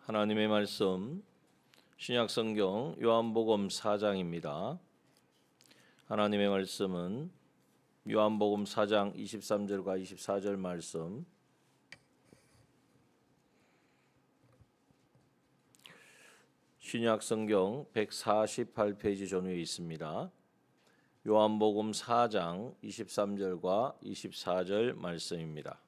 하나님의 말씀 신약성경 요한복음 4장입니다. 하나님의 말씀은 요한복음 4장 23절과 24절 말씀, 신약성경 148페이지 전후에 있습니다. 요한복음 4장 23절과 24절 말씀입니다.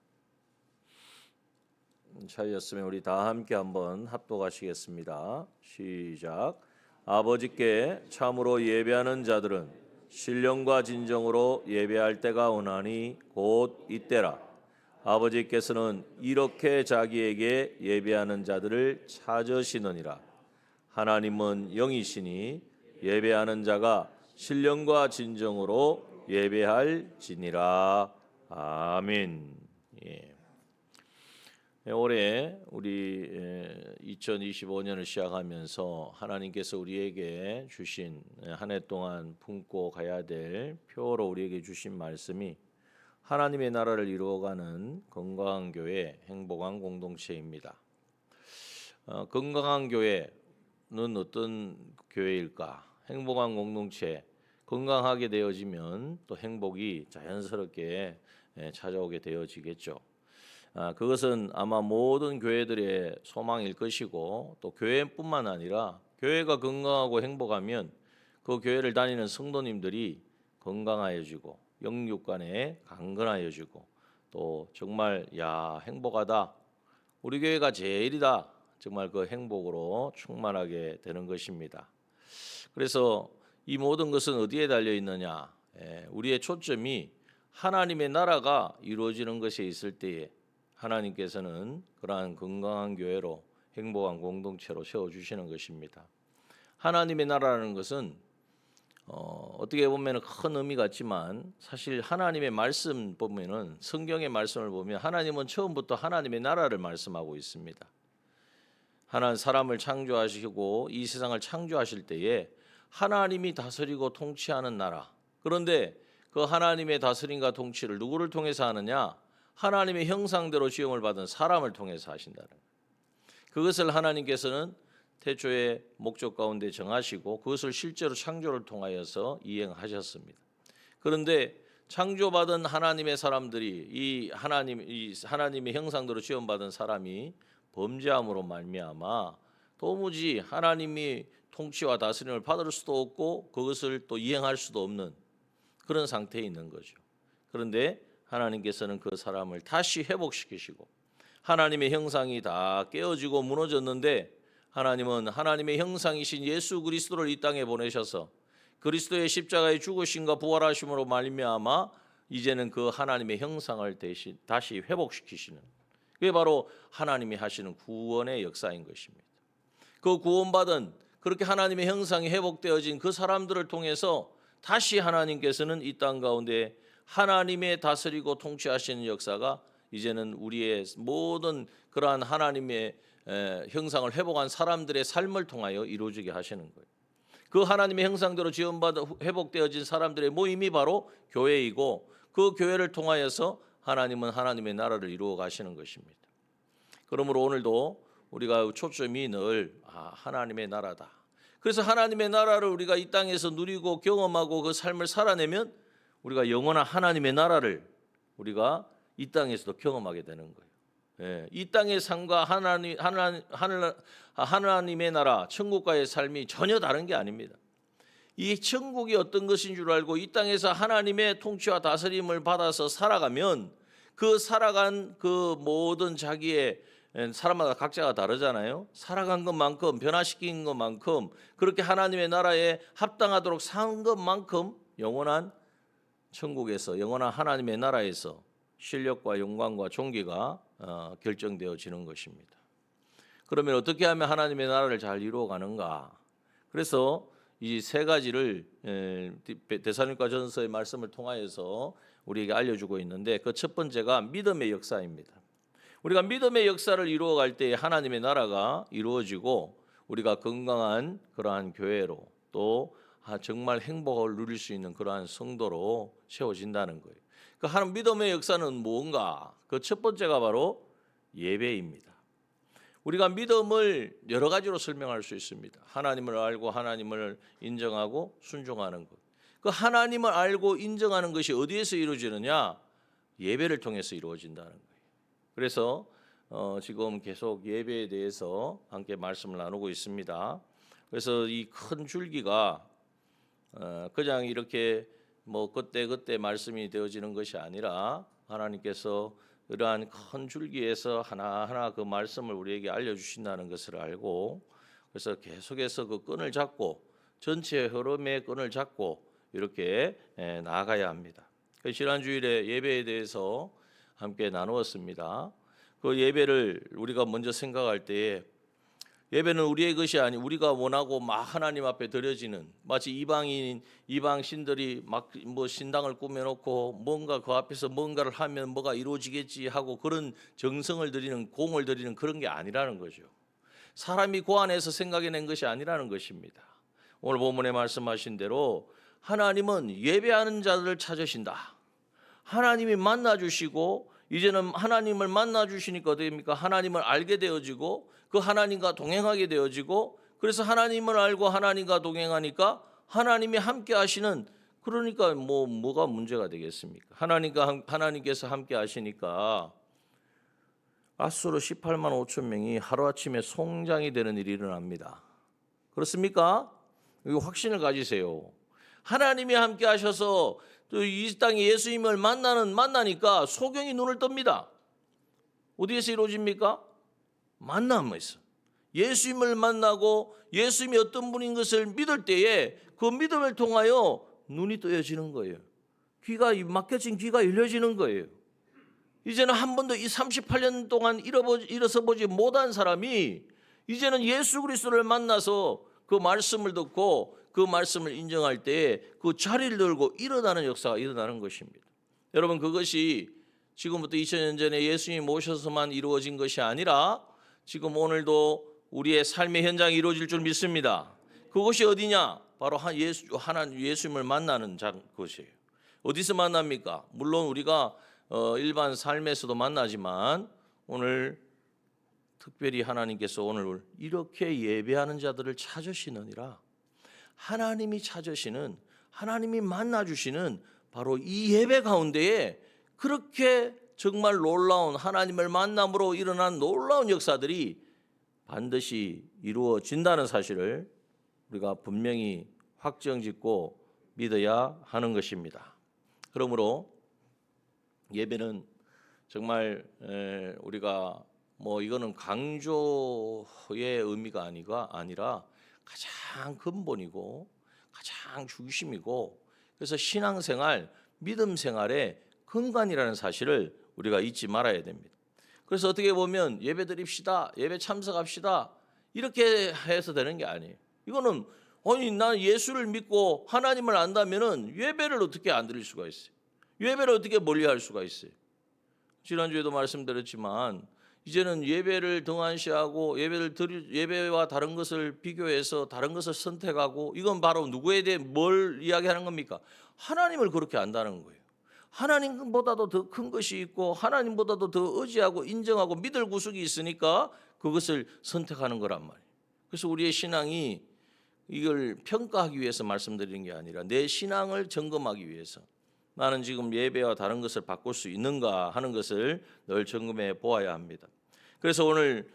찾으셨으면 우리 다 함께 한번 합독하시겠습니다. 시작. 아버지께 참으로 예배하는 자들은 신령과 진정으로 예배할 때가 오나니 곧 이때라. 아버지께서는 이렇게 자기에게 예배하는 자들을 찾으시느니라. 하나님은 영이시니 예배하는 자가 신령과 진정으로 예배할지니라. 아멘. 올해 우리 2025년을 시작하면서 하나님께서 우리에게 주신 한 해 동안 품고 가야 될 표로 우리에게 주신 말씀이 하나님의 나라를 이루어가는 건강한 교회, 행복한 공동체입니다. 건강한 교회는 어떤 교회일까? 행복한 공동체, 건강하게 되어지면 또 행복이 자연스럽게 찾아오게 되어지겠죠. 그것은 아마 모든 교회들의 소망일 것이고, 또 교회뿐만 아니라 교회가 건강하고 행복하면 그 교회를 다니는 성도님들이 건강하여지고 영육간에 강건하여지고, 또 정말 행복하다, 우리 교회가 제일이다, 정말 그 행복으로 충만하게 되는 것입니다. 그래서 이 모든 것은 어디에 달려 있느냐? 우리의 초점이 하나님의 나라가 이루어지는 것에 있을 때에 하나님께서는 그러한 건강한 교회로 행복한 공동체로 세워주시는 것입니다. 하나님의 나라라는 것은 어떻게 보면 큰 의미 같지만, 사실 하나님의 말씀 보면은, 성경의 말씀을 보면 하나님은 처음부터 하나님의 나라를 말씀하고 있습니다. 하나님 사람을 창조하시고 이 세상을 창조하실 때에 하나님이 다스리고 통치하는 나라. 그런데 그 하나님의 다스림과 통치를 누구를 통해서 하느냐? 하나님의 형상대로 지음을 받은 사람을 통해서 하신다는 거예요. 그것을 하나님께서는 태초의 목적 가운데 정하시고 그것을 실제로 창조를 통하여서 이행하셨습니다. 그런데 창조받은 하나님의 사람들이 이 하나님의 형상대로 지음받은 사람이 범죄함으로 말미암아 도무지 하나님이 통치와 다스림을 받을 수도 없고 그것을 또 이행할 수도 없는 그런 상태에 있는 거죠. 그런데 하나님께서는 그 사람을 다시 회복시키시고, 하나님의 형상이 다 깨어지고 무너졌는데 하나님은 하나님의 형상이신 예수 그리스도를 이 땅에 보내셔서 그리스도의 십자가의 죽으심과 부활하심으로 말미암아 이제는 그 하나님의 형상을 다시 회복시키시는, 그게 바로 하나님이 하시는 구원의 역사인 것입니다. 그 구원받은, 그렇게 하나님의 형상이 회복되어진 그 사람들을 통해서 다시 하나님께서는 이 땅 가운데 하나님의 다스리고 통치하시는 역사가 이제는 우리의 모든 그러한 하나님의 형상을 회복한 사람들의 삶을 통하여 이루어지게 하시는 거예요. 그 하나님의 형상대로 지음받아 회복되어진 사람들의 모임이 바로 교회이고, 그 교회를 통하여서 하나님은 하나님의 나라를 이루어 가시는 것입니다. 그러므로 오늘도 우리가 초점이 늘 하나님의 나라다. 그래서 하나님의 나라를 우리가 이 땅에서 누리고 경험하고 그 삶을 살아내면 우리가 영원한 하나님의 나라를 우리가 이 땅에서도 경험하게 되는 거예요. 이 땅의 삶과 하나님의 나라, 천국과의 삶이 전혀 다른 게 아닙니다. 이 천국이 어떤 것인 줄 알고 이 땅에서 하나님의 통치와 다스림을 받아서 살아가면, 그 살아간 그 모든 자기의, 사람마다 각자가 다르잖아요. 살아간 것만큼, 변화시킨 것만큼, 그렇게 하나님의 나라에 합당하도록 산 것만큼 영원한 천국에서, 영원한 하나님의 나라에서 실력과 영광과 존귀가 결정되어지는 것입니다. 그러면 어떻게 하면 하나님의 나라를 잘 이루어가는가? 그래서 이 세 가지를 데살로니가 전서의 말씀을 통하여서 우리에게 알려주고 있는데, 그 첫 번째가 믿음의 역사입니다. 우리가 믿음의 역사를 이루어갈 때 하나님의 나라가 이루어지고 우리가 건강한 그러한 교회로, 또 정말 행복을 누릴 수 있는 그러한 성도로 세워진다는 거예요. 그 하나님 믿음의 역사는 무언가? 그 첫 번째가 바로 예배입니다. 우리가 믿음을 여러 가지로 설명할 수 있습니다. 하나님을 알고 하나님을 인정하고 순종하는 것. 그 하나님을 알고 인정하는 것이 어디에서 이루어지느냐? 예배를 통해서 이루어진다는 거예요. 그래서 지금 계속 예배에 대해서 함께 말씀을 나누고 있습니다. 그래서 이 큰 줄기가 그냥 이렇게 뭐 그때 말씀이 되어지는 것이 아니라 하나님께서 이러한 큰 줄기에서 하나하나 그 말씀을 우리에게 알려주신다는 것을 알고, 그래서 계속해서 그 끈을 잡고 전체 흐름의 끈을 잡고 이렇게 나아가야 합니다. 지난 주일에 예배에 대해서 함께 나누었습니다. 그 예배를 우리가 먼저 생각할 때에 예배는 우리의 것이 아니 우리가 원하고 막 하나님 앞에 드려지는, 마치 이방 신들이 막 뭐 신당을 꾸며놓고 뭔가 그 앞에서 뭔가를 하면 뭐가 이루어지겠지 하고 그런 정성을 드리는, 공을 드리는 그런 게 아니라는 거죠. 사람이 고안해서 생각해낸 것이 아니라는 것입니다. 오늘 본문에 말씀하신 대로 하나님은 예배하는 자들을 찾으신다. 하나님이 만나주시고, 이제는 하나님을 만나주시니까 어떻게 됩니까? 하나님을 알게 되어지고 그 하나님과 동행하게 되어지고, 그래서 하나님을 알고 하나님과 동행하니까 하나님이 함께 하시는, 그러니까 뭐가 문제가 되겠습니까? 하나님께서 함께 하시니까 앗수로 18만 5천 명이 하루아침에 송장이 되는 일이 일어납니다. 그렇습니까? 이거 확신을 가지세요. 하나님이 함께 하셔서 또 이 땅에 예수님을 만나니까 소경이 눈을 뜹니다. 어디에서 이루어집니까? 만남에서. 예수님을 만나고 예수님이 어떤 분인 것을 믿을 때에 그 믿음을 통하여 눈이 뜨여지는 거예요. 귀가 막혀진 귀가 열려지는 거예요. 이제는 한 번도 이 38년 동안 일어서 보지 못한 사람이 이제는 예수 그리스도를 만나서 그 말씀을 듣고 그 말씀을 인정할 때 그 자리를 들고 일어나는 역사가 일어나는 것입니다. 여러분, 그것이 지금부터 2000년 전에 예수님이 오셔서만 이루어진 것이 아니라 지금 오늘도 우리의 삶의 현장이 이루어질 줄 믿습니다. 그것이 어디냐? 바로 예수님을 만나는 곳이에요. 어디서 만납니까? 물론 우리가 일반 삶에서도 만나지만 오늘 특별히 하나님께서 오늘 이렇게 예배하는 자들을 찾으시느니라. 하나님이 찾으시는, 하나님이 만나주시는 바로 이 예배 가운데에 그렇게 정말 놀라운 하나님을 만남으로 일어난 놀라운 역사들이 반드시 이루어진다는 사실을 우리가 분명히 확정짓고 믿어야 하는 것입니다. 그러므로 예배는 정말 우리가 이거는 강조의 의미가 아니라 가장 근본이고 가장 중심이고, 그래서 신앙생활, 믿음 생활의 근간이라는 사실을 우리가 잊지 말아야 됩니다. 그래서 어떻게 보면 예배 드립시다, 예배 참석합시다 이렇게 해서 되는 게 아니에요. 이거는 난 예수를 믿고 하나님을 안다면은 예배를 어떻게 안 드릴 수가 있어요? 예배를 어떻게 멀리할 수가 있어요? 지난주에도 말씀드렸지만 이제는 예배를 등한시하고 예배와 다른 것을 비교해서 다른 것을 선택하고, 이건 바로 누구에 대해 뭘 이야기하는 겁니까? 하나님을 그렇게 안다는 거예요. 하나님보다도 더 큰 것이 있고 하나님보다도 더 의지하고 인정하고 믿을 구석이 있으니까 그것을 선택하는 거란 말이에요. 그래서 우리의 신앙이 이걸 평가하기 위해서 말씀드리는 게 아니라 내 신앙을 점검하기 위해서, 나는 지금 예배와 다른 것을 바꿀 수 있는가 하는 것을 늘 점검해 보아야 합니다. 그래서 오늘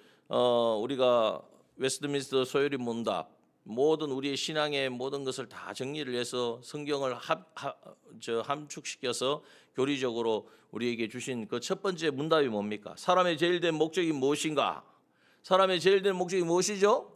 우리가 웨스트민스터 소요리 문답, 모든 우리의 신앙의 모든 것을 다 정리를 해서 성경을 함축시켜서 교리적으로 우리에게 주신 그 첫 번째 문답이 뭡니까? 사람의 제일 된 목적이 무엇인가? 사람의 제일 된 목적이 무엇이죠?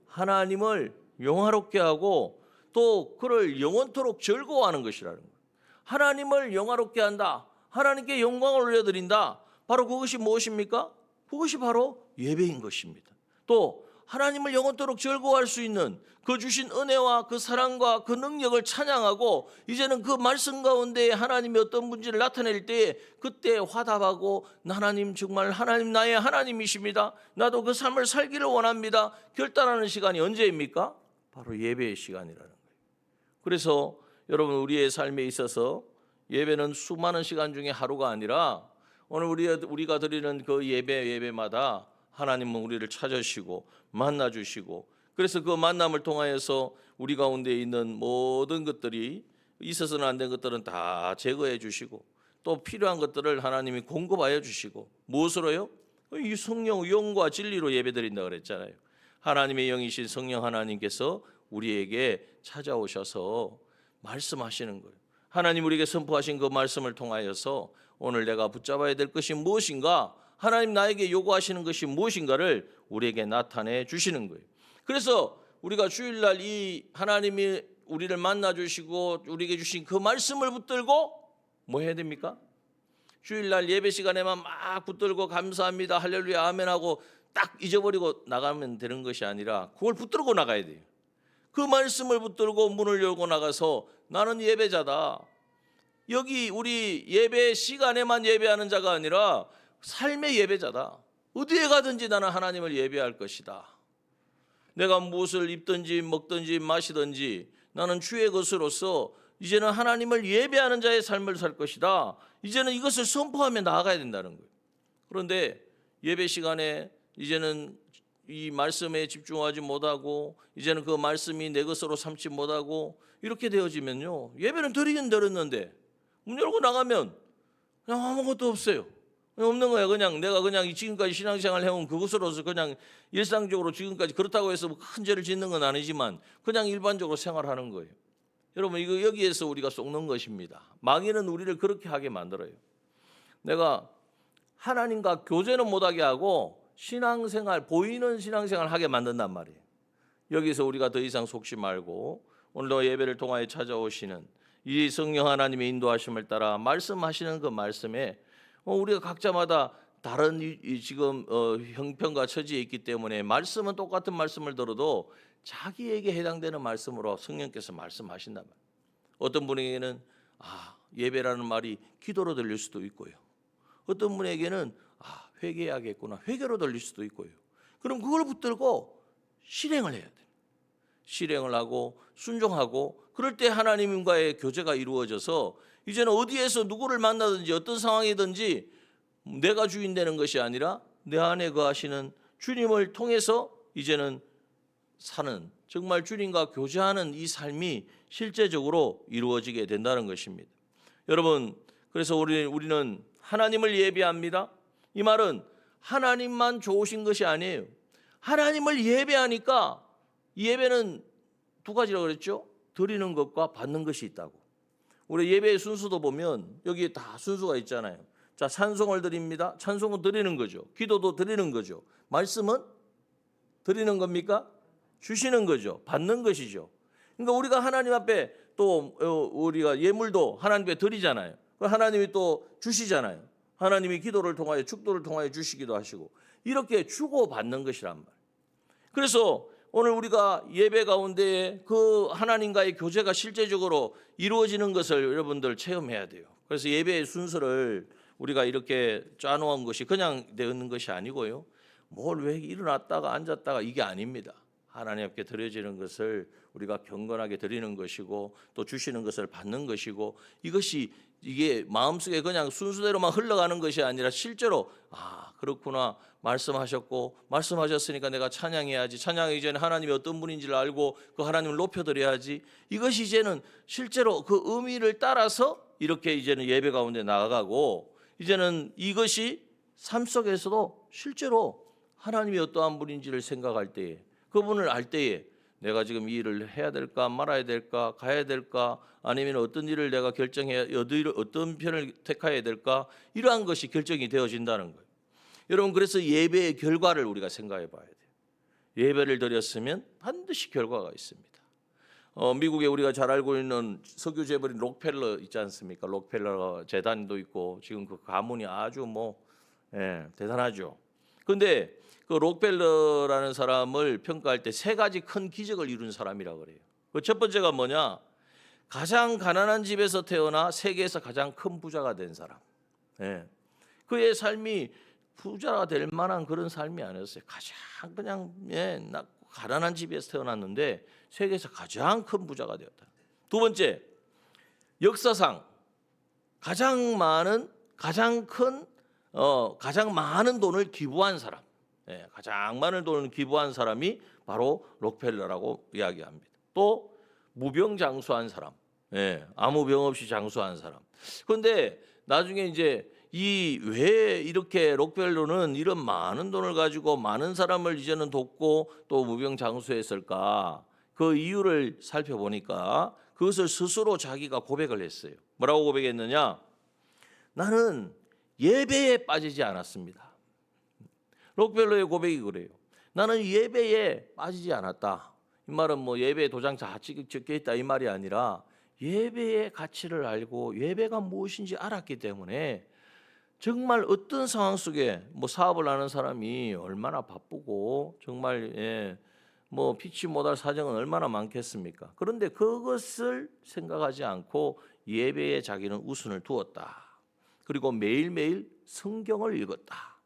하나님을 영화롭게 하고 또 그를 영원토록 즐거워하는 것이라는 거예요. 하나님을 영화롭게 한다, 하나님께 영광을 올려드린다. 바로 그것이 무엇입니까? 그것이 바로 예배인 것입니다. 또 하나님을 영원토록 즐거워할 수 있는 그 주신 은혜와 그 사랑과 그 능력을 찬양하고, 이제는 그 말씀 가운데 하나님이 어떤 분지를 나타낼 때 그때 화답하고, 하나님 정말 하나님 나의 하나님이십니다, 나도 그 삶을 살기를 원합니다, 결단하는 시간이 언제입니까? 바로 예배의 시간이라는 거예요. 그래서 여러분, 우리의 삶에 있어서 예배는 수많은 시간 중에 하루가 아니라 오늘 우리가 드리는 그 예배마다 하나님은 우리를 찾으시고 만나주시고, 그래서 그 만남을 통하여서 우리 가운데 있는 모든 것들이, 있어서는 안 된 것들은 다 제거해 주시고, 또 필요한 것들을 하나님이 공급하여 주시고, 무엇으로요? 이 성령, 영과 진리로 예배드린다 그랬잖아요. 하나님의 영이신 성령 하나님께서 우리에게 찾아오셔서 말씀하시는 거예요. 하나님 우리에게 선포하신 그 말씀을 통하여서 오늘 내가 붙잡아야 될 것이 무엇인가, 하나님 나에게 요구하시는 것이 무엇인가를 우리에게 나타내 주시는 거예요. 그래서 우리가 주일날 이 하나님이 우리를 만나 주시고 우리에게 주신 그 말씀을 붙들고 뭐 해야 됩니까? 주일날 예배 시간에만 막 붙들고 감사합니다, 할렐루야, 아멘 하고 딱 잊어버리고 나가면 되는 것이 아니라 그걸 붙들고 나가야 돼요. 그 말씀을 붙들고 문을 열고 나가서 나는 예배자다. 여기 우리 예배 시간에만 예배하는 자가 아니라 삶의 예배자다. 어디에 가든지 나는 하나님을 예배할 것이다. 내가 무엇을 입든지 먹든지 마시든지 나는 주의 것으로서 이제는 하나님을 예배하는 자의 삶을 살 것이다. 이제는 이것을 선포하며 나아가야 된다는 거예요. 그런데 예배 시간에 이제는 이 말씀에 집중하지 못하고, 이제는 그 말씀이 내 것으로 삼지 못하고 이렇게 되어지면요, 예배는 드리긴 드렸는데 문 열고 나가면 그냥 아무것도 없어요. 없는 거야. 그냥 내가 그냥 지금까지 신앙생활 해온 그것으로서 그냥 일상적으로 지금까지, 그렇다고 해서 큰 죄를 짓는 건 아니지만 그냥 일반적으로 생활하는 거예요. 여러분, 이거 여기에서 우리가 속는 것입니다. 마귀는 우리를 그렇게 하게 만들어요. 내가 하나님과 교제는 못하게 하고 신앙생활, 보이는 신앙생활 하게 만든단 말이에요. 여기서 우리가 더 이상 속지 말고 오늘도 예배를 통하여 찾아오시는 이 성령 하나님의 인도하심을 따라 말씀하시는 그 말씀에 우리가 각자마다 다른 지금 형편과 처지에 있기 때문에 말씀은 똑같은 말씀을 들어도 자기에게 해당되는 말씀으로 성령께서 말씀하신단 말이에요. 어떤 분에게는 예배라는 말이 기도로 들릴 수도 있고요. 어떤 분에게는 회개해야겠구나, 회개로 들릴 수도 있고요. 그럼 그걸 붙들고 실행을 해야 돼요. 실행을 하고 순종하고, 그럴 때 하나님과의 교제가 이루어져서 이제는 어디에서 누구를 만나든지 어떤 상황이든지 내가 주인 되는 것이 아니라 내 안에 거하시는 주님을 통해서 이제는 사는, 정말 주님과 교제하는 이 삶이 실제적으로 이루어지게 된다는 것입니다. 여러분, 그래서 우리는 하나님을 예배합니다. 이 말은 하나님만 좋으신 것이 아니에요. 하나님을 예배하니까 이 예배는 두 가지라고 그랬죠. 드리는 것과 받는 것이 있다고. 우리 예배의 순수도 보면 여기에 다 순수가 있잖아요. 자, 찬송을 드립니다. 찬송은 드리는 거죠. 기도도 드리는 거죠. 말씀은 드리는 겁니까? 주시는 거죠. 받는 것이죠. 그러니까 우리가 하나님 앞에 또 우리가 예물도 하나님 앞에 드리잖아요. 하나님이 또 주시잖아요. 하나님이 기도를 통하여 축도를 통하여 주시기도 하시고, 이렇게 주고 받는 것이란 말이에요. 그래서 오늘 우리가 예배 가운데 그 하나님과의 교제가 실제적으로 이루어지는 것을 여러분들 체험해야 돼요. 그래서 예배의 순서를 우리가 이렇게 짜놓은 것이 그냥 되는 것이 아니고요. 뭘 왜 일어났다가 앉았다가 이게 아닙니다. 하나님 앞에 드려지는 것을 우리가 경건하게 드리는 것이고, 또 주시는 것을 받는 것이고, 이게 마음속에 그냥 순수대로만 흘러가는 것이 아니라 실제로 그렇구나, 말씀하셨고 말씀하셨으니까 내가 찬양해야지, 찬양하기 전에 하나님이 어떤 분인지를 알고 그 하나님을 높여드려야지, 이것이 이제는 실제로 그 의미를 따라서 이렇게 이제는 예배 가운데 나아가고, 이제는 이것이 삶 속에서도 실제로 하나님이 어떠한 분인지를 생각할 때에, 그분을 알 때에 내가 지금 이 일을 해야 될까 말아야 될까, 가야 될까, 아니면 어떤 일을 내가 결정해야, 어떤 편을 택해야 될까, 이러한 것이 결정이 되어진다는 거예요. 여러분, 그래서 예배의 결과를 우리가 생각해 봐야 돼요. 예배를 드렸으면 반드시 결과가 있습니다. 미국에 우리가 잘 알고 있는 석유 재벌인 록펠러 있지 않습니까? 록펠러 재단도 있고 지금 그 가문이 아주 대단하죠. 그런데 그 록펠러라는 사람을 평가할 때 세 가지 큰 기적을 이룬 사람이라고 그래요. 그 첫 번째가 뭐냐? 가장 가난한 집에서 태어나 세계에서 가장 큰 부자가 된 사람. 그의 삶이 부자가 될 만한 그런 삶이 아니었어요. 가장 그냥 가난한 집에서 태어났는데 세계에서 가장 큰 부자가 되었다. 두 번째, 역사상 가장 많은 돈을 기부한 사람. 가장 많은 돈을 기부한 사람이 바로 록펠러라고 이야기합니다. 또 무병장수한 사람, 아무 병 없이 장수한 사람. 그런데 나중에 이제 이 왜 이렇게 록펠러는 이런 많은 돈을 가지고 많은 사람을 이제는 돕고 또 무병장수했을까? 그 이유를 살펴보니까 그것을 스스로 자기가 고백을 했어요. 뭐라고 고백했느냐? 나는 예배에 빠지지 않았습니다. 록펠러의 고백이 그래요. 나는 예배에 빠지지 않았다. 이 말은 뭐 예배에 도장 다 적혀 있다 이 말이 아니라 예배의 가치를 알고 예배가 무엇인지 알았기 때문에 정말 어떤 상황 속에 뭐 사업을 하는 사람이 얼마나 바쁘고 정말 뭐 피치 못할 사정은 얼마나 많겠습니까? 그런데 그것을 생각하지 않고 예배에 자기는 우선을 두었다. 그리고 매일매일 성경을 읽었다.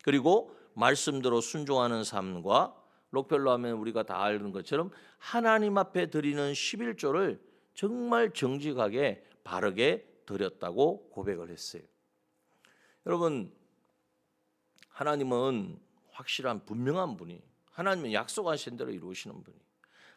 그리고 말씀대로 순종하는 삶과 록펠러 하면 우리가 다 아는 것처럼 하나님 앞에 드리는 11조를 정말 정직하게 바르게 드렸다고 고백을 했어요. 여러분, 하나님은 확실한 분명한 분이, 하나님은 약속하신 대로 이루시는 분이,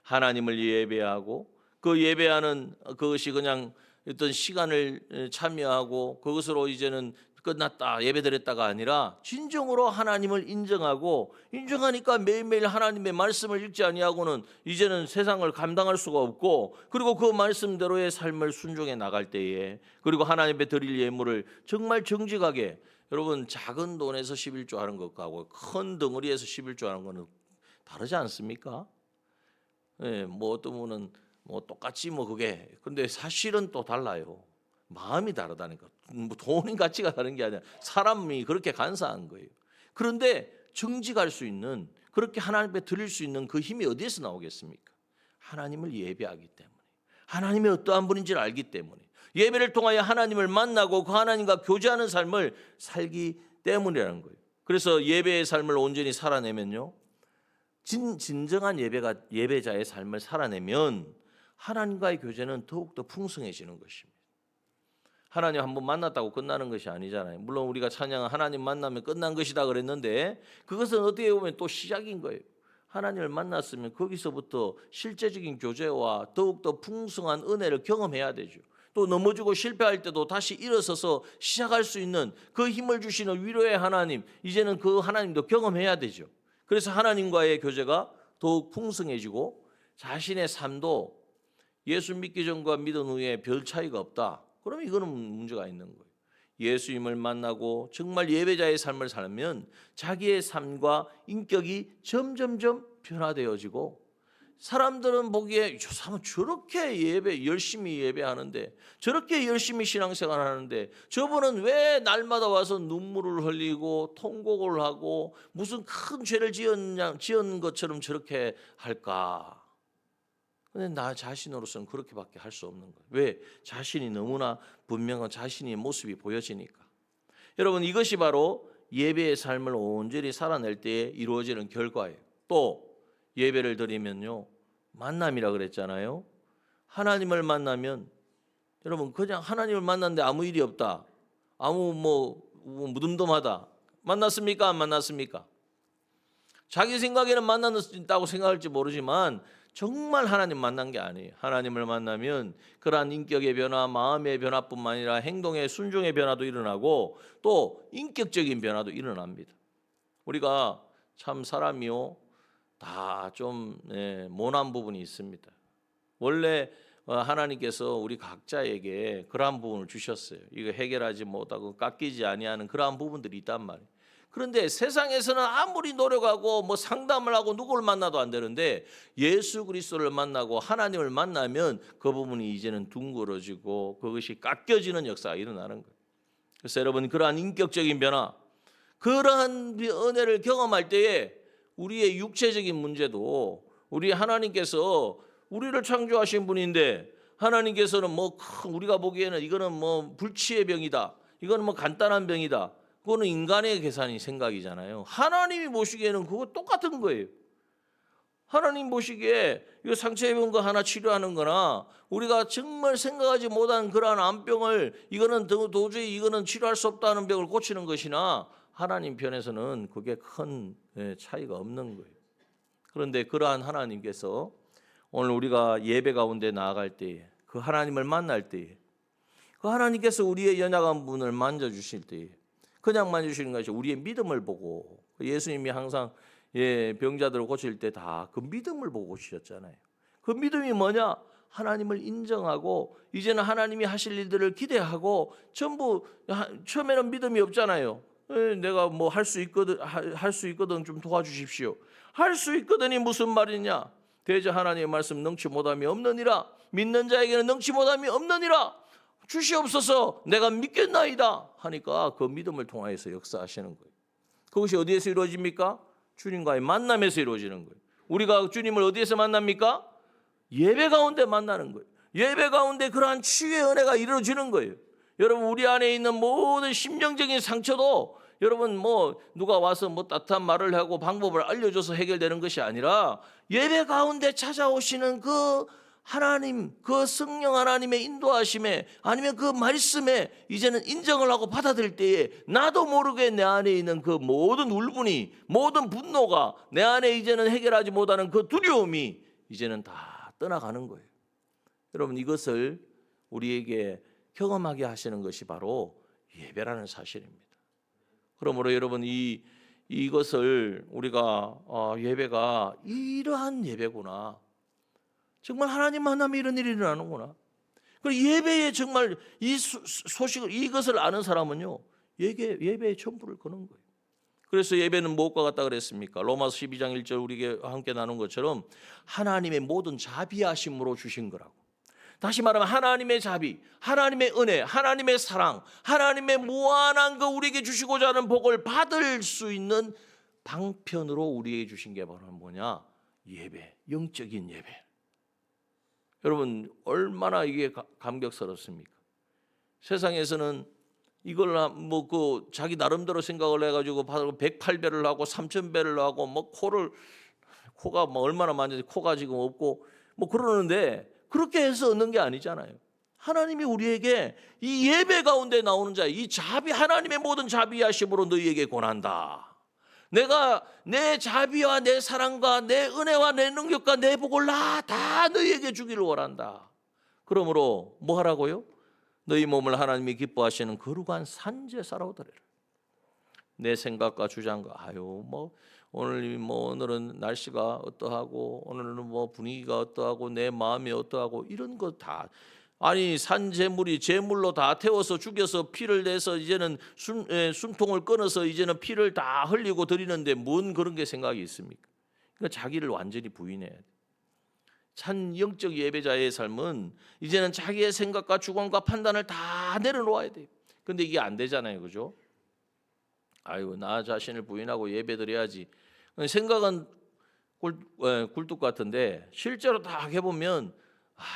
하나님을 예배하고 그 예배하는 그것이 그냥 어떤 시간을 참여하고 그것으로 이제는 끝났다 예배드렸다가 아니라 진정으로 하나님을 인정하니까 매일매일 하나님의 말씀을 읽지 아니하고는 이제는 세상을 감당할 수가 없고, 그리고 그 말씀대로의 삶을 순종해 나갈 때에, 그리고 하나님 앞에 드릴 예물을 정말 정직하게, 여러분 작은 돈에서 11조 하는 것하고 큰 덩어리에서 11조 하는 거는 다르지 않습니까? 뭐 어떤 분은 뭐 똑같이 뭐 그게, 근데 사실은 또 달라요. 마음이 다르다니까. 뭐 돈의 가치가 다른 게 아니라 사람이 그렇게 간사한 거예요. 그런데 정직할 수 있는, 그렇게 하나님 앞에 드릴 수 있는 그 힘이 어디에서 나오겠습니까? 하나님을 예배하기 때문에, 하나님이 어떠한 분인지를 알기 때문에, 예배를 통하여 하나님을 만나고 그 하나님과 교제하는 삶을 살기 때문이라는 거예요. 그래서 예배의 삶을 온전히 살아내면요, 진정한 예배자의 삶을 살아내면 하나님과의 교제는 더욱더 풍성해지는 것입니다. 하나님 한번 만났다고 끝나는 것이 아니잖아요. 물론 우리가 찬양은 하나님 만나면 끝난 것이다 그랬는데 그것은 어떻게 보면 또 시작인 거예요. 하나님을 만났으면 거기서부터 실제적인 교제와 더욱더 풍성한 은혜를 경험해야 되죠. 또 넘어지고 실패할 때도 다시 일어서서 시작할 수 있는 그 힘을 주시는 위로의 하나님, 이제는 그 하나님도 경험해야 되죠. 그래서 하나님과의 교제가 더욱 풍성해지고 자신의 삶도 예수 믿기 전과 믿은 후에 별 차이가 없다. 그러면 이거는 문제가 있는 거예요. 예수님을 만나고 정말 예배자의 삶을 살면 자기의 삶과 인격이 점점점 변화되어지고, 사람들은 보기에 저 사람은 저렇게 열심히 예배하는데, 저렇게 열심히 신앙생활 하는데 저분은 왜 날마다 와서 눈물을 흘리고 통곡을 하고 무슨 큰 죄를 지은 것처럼 저렇게 할까? 근데 나 자신으로서는 그렇게밖에 할 수 없는 거예요. 왜? 자신이 너무나 분명한 자신의 모습이 보여지니까. 여러분, 이것이 바로 예배의 삶을 온전히 살아낼 때에 이루어지는 결과예요. 또 예배를 드리면요, 만남이라 그랬잖아요. 하나님을 만나면, 여러분 그냥 하나님을 만났는데 아무 일이 없다, 아무 무덤덤하다, 만났습니까? 안 만났습니까? 자기 생각에는 만났다고 생각할지 모르지만 정말 하나님 만난 게 아니에요. 하나님을 만나면 그러한 인격의 변화, 마음의 변화뿐만 아니라 행동의 순종의 변화도 일어나고 또 인격적인 변화도 일어납니다. 우리가 참 사람이요, 다 좀 모난 부분이 있습니다. 원래 하나님께서 우리 각자에게 그러한 부분을 주셨어요. 이거 해결하지 못하고 깎이지 아니하는 그러한 부분들이 있단 말이에요. 그런데 세상에서는 아무리 노력하고 뭐 상담을 하고 누구를 만나도 안 되는데 예수 그리스도를 만나고 하나님을 만나면 그 부분이 이제는 둥그러지고 그것이 깎여지는 역사가 일어나는 거예요. 그래서 여러분, 그러한 인격적인 변화, 그러한 은혜를 경험할 때에 우리의 육체적인 문제도, 우리 하나님께서 우리를 창조하신 분인데 하나님께서는 우리가 보기에는 이거는 불치의 병이다, 이거는 간단한 병이다, 그거는 인간의 계산이 생각이잖아요. 하나님이 보시기에는 그거 똑같은 거예요. 하나님 보시기에 이거 상처 입은 거 하나 치료하는 거나 우리가 정말 생각하지 못한 그러한 암병을 이거는 도저히 이거는 치료할 수 없다는 병을 고치는 것이나 하나님 편에서는 그게 큰 차이가 없는 거예요. 그런데 그러한 하나님께서 오늘 우리가 예배 가운데 나아갈 때에 그 하나님을 만날 때에 그 하나님께서 우리의 연약한 부분을 만져주실 때에 그냥 만져주시는 것이 우리의 믿음을 보고 예수님이 항상 병자들을 고칠 때 다 그 믿음을 보고 고치셨잖아요. 그 믿음이 뭐냐? 하나님을 인정하고 이제는 하나님이 하실 일들을 기대하고 전부 처음에는 믿음이 없잖아요. 내가 뭐 할 수 있거든 좀 도와주십시오. 할 수 있거든이 무슨 말이냐? 대저 하나님의 말씀 능치 못함이 없느니라. 믿는 자에게는 능치 못함이 없느니라. 주시옵소서 내가 믿겠나이다 하니까 그 믿음을 통하여서 역사하시는 거예요. 그것이 어디에서 이루어집니까? 주님과의 만남에서 이루어지는 거예요. 우리가 주님을 어디에서 만납니까? 예배 가운데 만나는 거예요. 예배 가운데 그러한 치유의 은혜가 이루어지는 거예요. 여러분 우리 안에 있는 모든 심령적인 상처도 여러분 뭐 누가 와서 뭐 따뜻한 말을 하고 방법을 알려줘서 해결되는 것이 아니라 예배 가운데 찾아오시는 그 하나님, 그 성령 하나님의 인도하심에 아니면 그 말씀에 이제는 인정을 하고 받아들일 때에 나도 모르게 내 안에 있는 그 모든 울분이 모든 분노가 내 안에 이제는 해결하지 못하는 그 두려움이 이제는 다 떠나가는 거예요. 여러분 이것을 우리에게 경험하게 하시는 것이 바로 예배라는 사실입니다. 그러므로 여러분 이것을 우리가 예배가 이러한 예배구나. 정말 하나님 만나면 이런 일이 일어나는구나. 그리고 예배에 정말 이 소식을 이것을 아는 사람은요 예배에 전부를 거는 거예요. 그래서 예배는 무엇과 같다 그랬습니까? 로마서 12장 1절 우리에게 함께 나눈 것처럼 하나님의 모든 자비하심으로 주신 거라고. 다시 말하면 하나님의 자비, 하나님의 은혜, 하나님의 사랑, 하나님의 무한한 그 우리에게 주시고자 하는 복을 받을 수 있는 방편으로 우리에게 주신 게 바로 뭐냐? 예배, 영적인 예배. 여러분 얼마나 이게 감격스럽습니까? 세상에서는 이걸 뭐 그 자기 나름대로 생각을 해가지고 108배를 하고 3000배를 하고 뭐 코가 뭐 얼마나 많은지 코가 지금 없고 뭐 그러는데 그렇게 해서 얻는 게 아니잖아요. 하나님이 우리에게 이 예배 가운데 나오는 자, 이 자비 하나님의 모든 자비하심으로 너희에게 권한다. 내가 내 자비와 내 사랑과 내 은혜와 내 능력과 내 복을 다 너희에게 주기를 원한다. 그러므로 뭐 하라고요? 너희 몸을 하나님이 기뻐하시는 거룩한 산제사로 드리라. 내 생각과 주장과 뭐 오늘은 날씨가 어떠하고 오늘은 뭐 분위기가 어떠하고 내 마음이 어떠하고 이런 거 다 아니 산제물이 제물로 다 태워서 죽여서 피를 내서 이제는 숨통을 끊어서 이제는 피를 다 흘리고 드리는데 뭔 그런 게 생각이 있습니까? 그러니까 자기를 완전히 부인해야 돼. 참 영적 예배자의 삶은 이제는 자기의 생각과 주관과 판단을 다 내려놓아야 돼요. 근데 이게 안 되잖아요, 그죠? 나 자신을 부인하고 예배드려야지. 생각은 굴뚝 같은데 실제로 다 해보면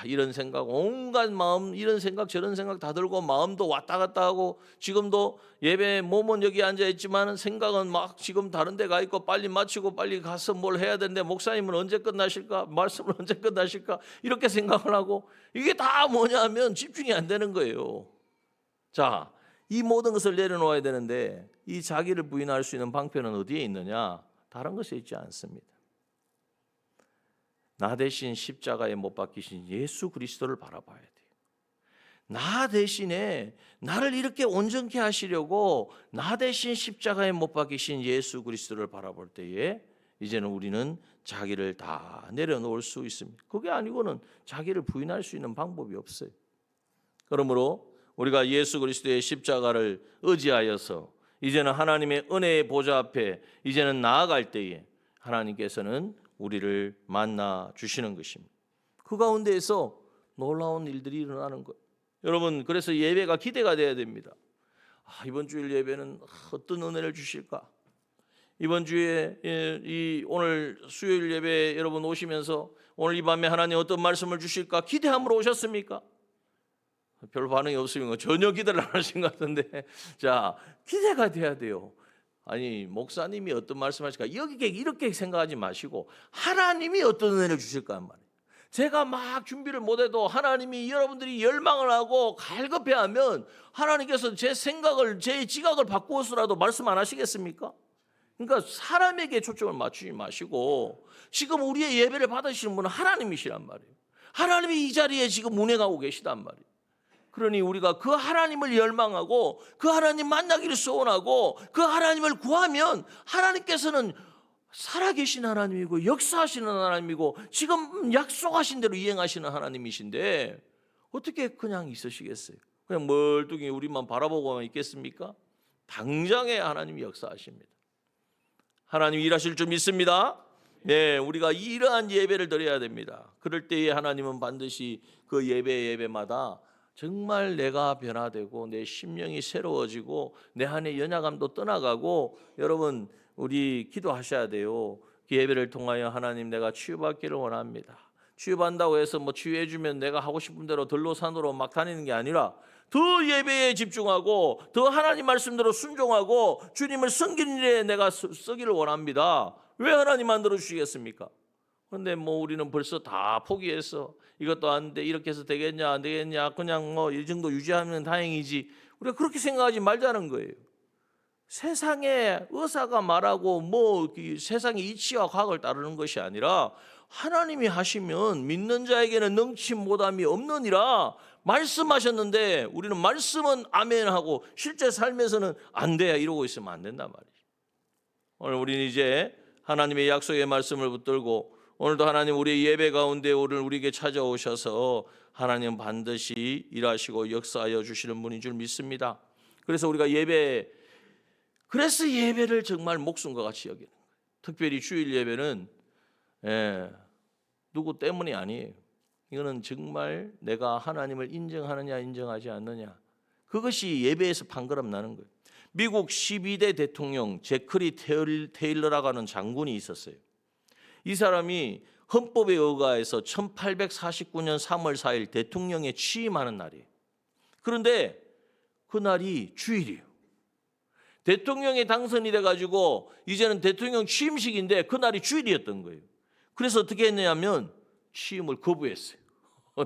이런 생각, 온갖 마음, 이런 생각 저런 생각 다 들고 마음도 왔다 갔다 하고 지금도 예배 몸은 여기 앉아 있지만 생각은 막 지금 다른 데 가 있고 빨리 마치고 빨리 가서 뭘 해야 되는데 목사님은 언제 끝나실까? 말씀은 언제 끝나실까? 이렇게 생각을 하고 이게 다 뭐냐면 집중이 안 되는 거예요. 자, 이 모든 것을 내려놓아야 되는데 이 자기를 부인할 수 있는 방편은 어디에 있느냐? 다른 것에 있지 않습니다. 나 대신 십자가에 못 박히신 예수 그리스도를 바라봐야 돼요. 나 대신에 나를 이렇게 온전케 하시려고 나 대신 십자가에 못 박히신 예수 그리스도를 바라볼 때에 이제는 우리는 자기를 다 내려놓을 수 있습니다. 그게 아니고는 자기를 부인할 수 있는 방법이 없어요. 그러므로 우리가 예수 그리스도의 십자가를 의지하여서 이제는 하나님의 은혜의 보좌 앞에 이제는 나아갈 때에 하나님께서는 우리를 만나 주시는 것입니다. 그 가운데에서 놀라운 일들이 일어나는 거예요. 여러분 그래서 예배가 기대가 돼야 됩니다. 이번 주일 예배는 어떤 은혜를 주실까? 이번 주에 오늘 수요일 예배 여러분 오시면서 오늘 이 밤에 하나님 어떤 말씀을 주실까 기대함으로 오셨습니까? 별 반응이 없으면 전혀 기대를 안 하신 것 같은데 자 기대가 돼야 돼요. 목사님이 어떤 말씀하실까 이렇게 생각하지 마시고 하나님이 어떤 은혜를 주실까 말이에요. 제가 막 준비를 못해도 하나님이 여러분들이 열망을 하고 갈급해하면 하나님께서 제 생각을, 제 지각을 바꾸어서라도 말씀 안 하시겠습니까? 그러니까 사람에게 초점을 맞추지 마시고 지금 우리의 예배를 받으시는 분은 하나님이시란 말이에요. 하나님이 이 자리에 지금 운행하고 계시단 말이에요. 그러니 우리가 그 하나님을 열망하고 그 하나님 만나기를 소원하고 그 하나님을 구하면 하나님께서는 살아계신 하나님이고 역사하시는 하나님이고 지금 약속하신 대로 이행하시는 하나님이신데 어떻게 그냥 있으시겠어요? 그냥 멀뚱히 우리만 바라보고만 있겠습니까? 당장에 하나님이 역사하십니다. 하나님이 일하실 줄 믿습니다. 네, 우리가 이러한 예배를 드려야 됩니다. 그럴 때에 하나님은 반드시 그 예배마다 정말 내가 변화되고 내 심령이 새로워지고 내 안에 연약함도 떠나가고 여러분 우리 기도하셔야 돼요. 그 예배를 통하여 하나님 내가 치유받기를 원합니다. 치유받는다고 해서 뭐 치유해 주면 내가 하고 싶은 대로 들로 산으로 막 다니는 게 아니라 더 예배에 집중하고 더 하나님 말씀대로 순종하고 주님을 섬기는 일에 내가 쓰기를 원합니다. 왜 하나님 만들어 주시겠습니까? 그런데 뭐 우리는 벌써 다 포기해서 이것도 안 돼, 이렇게 해서 되겠냐 안 되겠냐, 그냥 뭐 이 정도 유지하면 다행이지, 우리가 그렇게 생각하지 말자는 거예요. 세상에 의사가 말하고 뭐 세상의 이치와 과학을 따르는 것이 아니라 하나님이 하시면 믿는 자에게는 능치 못함이 없느니라 말씀하셨는데 우리는 말씀은 아멘하고 실제 삶에서는 안 돼야 이러고 있으면 안 된단 말이죠. 오늘 우리는 이제 하나님의 약속의 말씀을 붙들고 오늘도 하나님 우리의 예배 가운데 오늘 우리에게 찾아오셔서 하나님 반드시 일하시고 역사하여 주시는 분인 줄 믿습니다. 그래서 우리가 그래서 예배를 정말 목숨과 같이 여기는 거예요. 특별히 주일 예배는 누구 때문이 아니에요. 이거는 정말 내가 하나님을 인정하느냐 인정하지 않느냐, 그것이 예배에서 판가름 나는 거예요. 미국 12대 대통령 제크리 테일러라고 하는 장군이 있었어요. 이 사람이 헌법에 의거해서 1849년 3월 4일 대통령에 취임하는 날이에요. 그런데 그날이 주일이에요. 대통령이 당선이 돼가지고 이제는 대통령 취임식인데 그날이 주일이었던 거예요. 그래서 어떻게 했냐면 취임을 거부했어요.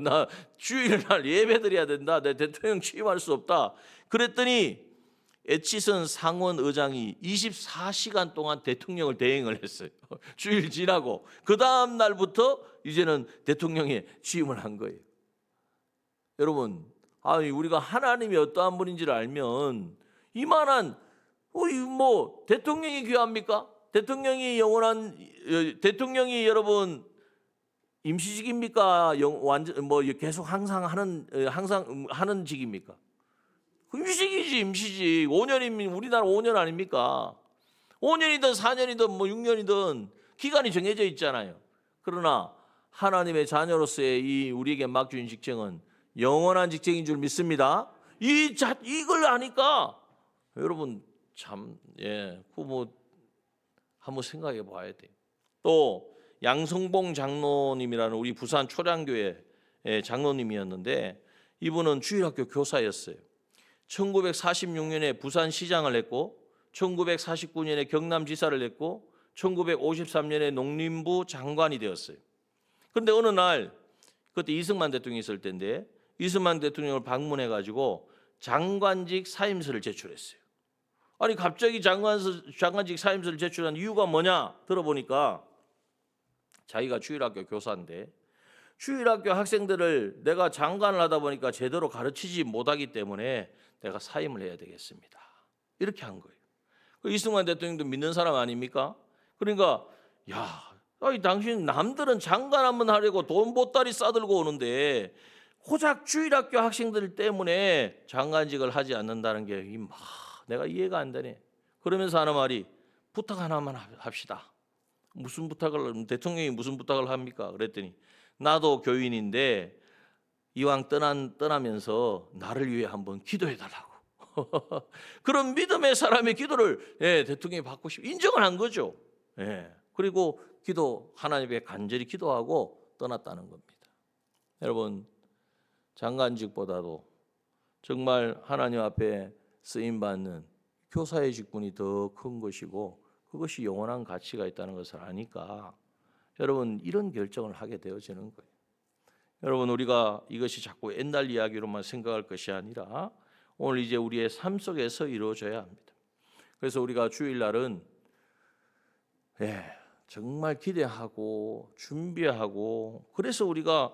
나 주일날 예배드려야 된다. 내 대통령 취임할 수 없다. 그랬더니 애치선 상원 의장이 24시간 동안 대통령을 대행을 했어요. 주일 지나고 그 다음 날부터 이제는 대통령에 취임을 한 거예요. 여러분, 우리가 하나님이 어떠한 분인지를 알면 이만한 뭐 대통령이 귀합니까? 대통령이 대통령이 여러분 임시직입니까? 완전 뭐 계속 항상 하는 직입니까? 임시직이지, 임시직. 5년이면 우리나라 5년 아닙니까? 5년이든 4년이든 뭐 6년이든 기간이 정해져 있잖아요. 그러나 하나님의 자녀로서의 이 우리에게 맡겨진 직책은 영원한 직책인 줄 믿습니다. 이걸 아니까 여러분 참 부모 한번 생각해 봐야 돼요. 또 양성봉 장로님이라는 우리 부산 초량교회 장로님이었는데 이분은 주일학교 교사였어요. 1946년에 부산시장을 했고 1949년에 경남지사를 했고 1953년에 농림부 장관이 되었어요. 그런데 어느 날 그때 이승만 대통령이 있을 때인데 이승만 대통령을 방문해가지고 장관직 사임서를 제출했어요. 아니 갑자기 장관직 사임서를 제출한 이유가 뭐냐 들어보니까 자기가 주일학교 교사인데 주일학교 학생들을 내가 장관을 하다 보니까 제대로 가르치지 못하기 때문에 내가 사임을 해야 되겠습니다. 이렇게 한 거예요. 이승만 대통령도 믿는 사람 아닙니까? 그러니까 당신 남들은 장관 한번 하려고 돈 보따리 싸들고 오는데 고작 주일학교 학생들 때문에 장관직을 하지 않는다는 게 내가 이해가 안 되네. 그러면서 하는 말이 부탁 하나만 합시다. 무슨 부탁을, 대통령이 무슨 부탁을 합니까? 그랬더니 나도 교인인데 이왕 떠나면서 나를 위해 한번 기도해 달라고. 그런 믿음의 사람의 기도를 대통령이 받고 인정을 한 거죠. 그리고 하나님께 간절히 기도하고 떠났다는 겁니다. 여러분, 장관직보다도 정말 하나님 앞에 쓰임받는 교사의 직분이 더 큰 것이고 그것이 영원한 가치가 있다는 것을 아니까 여러분 이런 결정을 하게 되어지는 거예요. 여러분, 우리가 이것이 자꾸 옛날 이야기로만 생각할 것이 아니라 오늘 이제 우리의 삶 속에서 이루어져야 합니다. 그래서 우리가 주일날은 정말 기대하고 준비하고, 그래서 우리가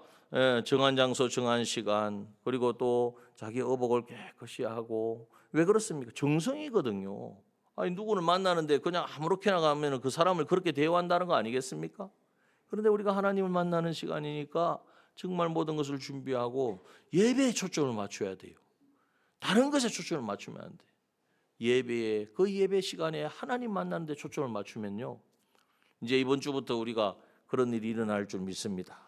정한 장소 정한 시간, 그리고 또 자기 의복을 깨끗이 하고, 왜 그렇습니까? 정성이거든요. 아니, 누구를 만나는데 그냥 아무렇게나 가면 그 사람을 그렇게 대우한다는 거 아니겠습니까? 그런데 우리가 하나님을 만나는 시간이니까 정말 모든 것을 준비하고 예배에 초점을 맞춰야 돼요. 다른 것에 초점을 맞추면 안 돼. 예배에, 그 예배 시간에 하나님 만나는 데 초점을 맞추면요, 이제 이번 주부터 우리가 그런 일이 일어날 줄 믿습니다.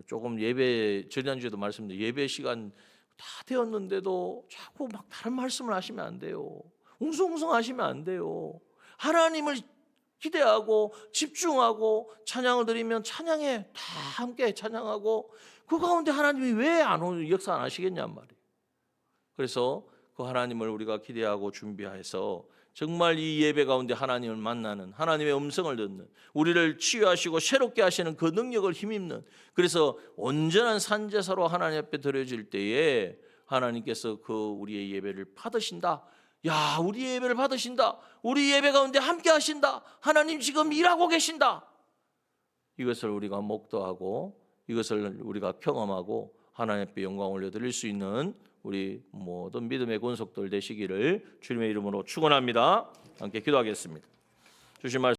조금 예배, 지난주에도 말씀드린 예배 시간 다 되었는데도 자꾸 막 다른 말씀을 하시면 안 돼요. 웅성웅성 하시면 안 돼요. 하나님을 기대하고 집중하고 찬양을 드리면 찬양에 다 함께 찬양하고, 그 가운데 하나님이 왜 안 오는 역사 안 하시겠냔 말이에요. 그래서 그 하나님을 우리가 기대하고 준비해서 정말 이 예배 가운데 하나님을 만나는, 하나님의 음성을 듣는, 우리를 치유하시고 새롭게 하시는 그 능력을 힘입는, 그래서 온전한 산제사로 하나님 앞에 드려질 때에 하나님께서 그 우리의 예배를 받으신다. 야, 우리 예배를 받으신다. 우리 예배 가운데 함께 하신다. 하나님 지금 일하고 계신다. 이것을 우리가 목도하고 이것을 우리가 경험하고 하나님 앞에 영광 올려드릴 수 있는 우리 모든 믿음의 권속들 되시기를 주님의 이름으로 축원합니다. 함께 기도하겠습니다. 주신 말씀